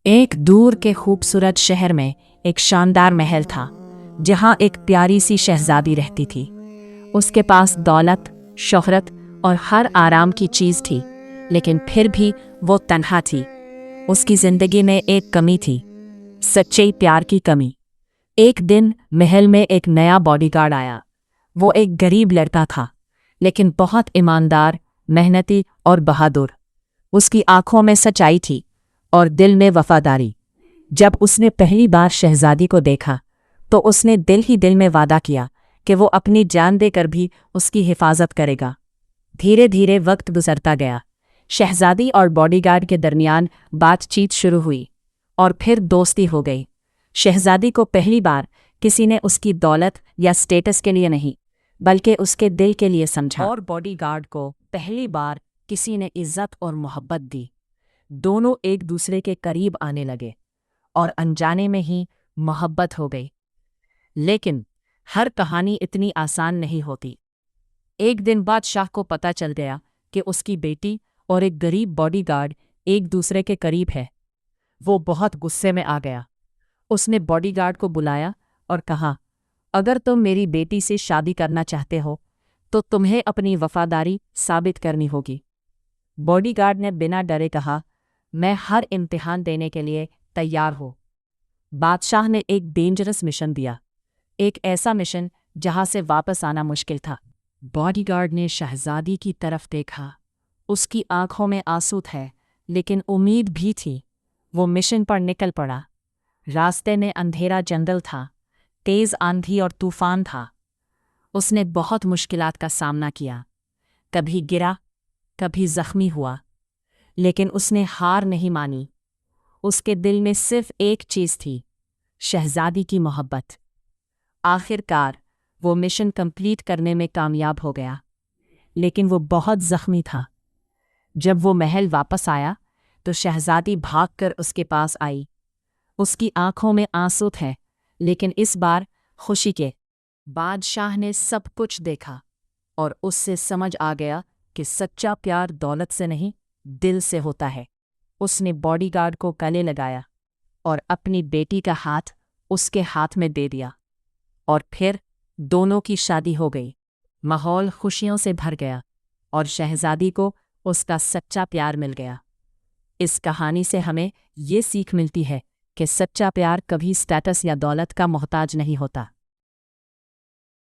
एक दूर के खूबसूरत शहर में एक शानदार महल था जहां एक प्यारी सी शहजादी रहती थी। उसके पास दौलत, शोहरत और हर आराम की चीज थी, लेकिन फिर भी वो तन्हा थी। उसकी जिंदगी में एक कमी थी, सच्चे प्यार की कमी। एक दिन महल में एक नया बॉडीगार्ड आया। वो एक गरीब लड़का था, लेकिन बहुत ईमानदार, मेहनती और बहादुर। उसकी आंखों में सच्चाई थी और दिल में वफादारी। जब उसने पहली बार शहजादी को देखा तो उसने दिल ही दिल में वादा किया कि वो अपनी जान देकर भी उसकी हिफाजत करेगा। धीरे धीरे वक्त गुजरता गया। शहजादी और बॉडीगार्ड के दरमियान बातचीत शुरू हुई और फिर दोस्ती हो गई। शहजादी को पहली बार किसी ने उसकी दौलत या स्टेटस के लिए नहीं, बल्कि उसके दिल के लिए समझा, और बॉडीगार्ड को पहली बार किसी ने इज्जत और मोहब्बत दी। दोनों एक दूसरे के करीब आने लगे और अनजाने में ही मोहब्बत हो गई। लेकिन हर कहानी इतनी आसान नहीं होती। एक दिन बादशाह को पता चल गया कि उसकी बेटी और एक गरीब बॉडीगार्ड एक दूसरे के करीब है। वो बहुत गुस्से में आ गया। उसने बॉडीगार्ड को बुलाया और कहा, अगर तुम मेरी बेटी से शादी करना चाहते हो तो तुम्हें अपनी वफादारी साबित करनी होगी। बॉडीगार्ड ने बिना डरे कहा, मैं हर इम्तिहान देने के लिए तैयार हूँ। बादशाह ने एक डेंजरस मिशन दिया, एक ऐसा मिशन जहां से वापस आना मुश्किल था। बॉडीगार्ड ने शहजादी की तरफ देखा। उसकी आंखों में आंसू थे, लेकिन उम्मीद भी थी। वो मिशन पर निकल पड़ा। रास्ते में अंधेरा जंगल था, तेज आंधी और तूफान था। उसने बहुत मुश्किलात का सामना किया, कभी गिरा, कभी जख्मी हुआ, लेकिन उसने हार नहीं मानी। उसके दिल में सिर्फ एक चीज थी, शहजादी की मोहब्बत। आखिरकार वो मिशन कंप्लीट करने में कामयाब हो गया, लेकिन वो बहुत जख्मी था। जब वो महल वापस आया तो शहजादी भागकर उसके पास आई। उसकी आंखों में आंसू थे, लेकिन इस बार खुशी के। बादशाह ने सब कुछ देखा और उससे समझ आ गया कि सच्चा प्यार दौलत से नहीं, दिल से होता है। उसने बॉडीगार्ड को गले लगाया और अपनी बेटी का हाथ उसके हाथ में दे दिया, और फिर दोनों की शादी हो गई। माहौल खुशियों से भर गया और शहजादी को उसका सच्चा प्यार मिल गया। इस कहानी से हमें ये सीख मिलती है कि सच्चा प्यार कभी स्टेटस या दौलत का मोहताज नहीं होता।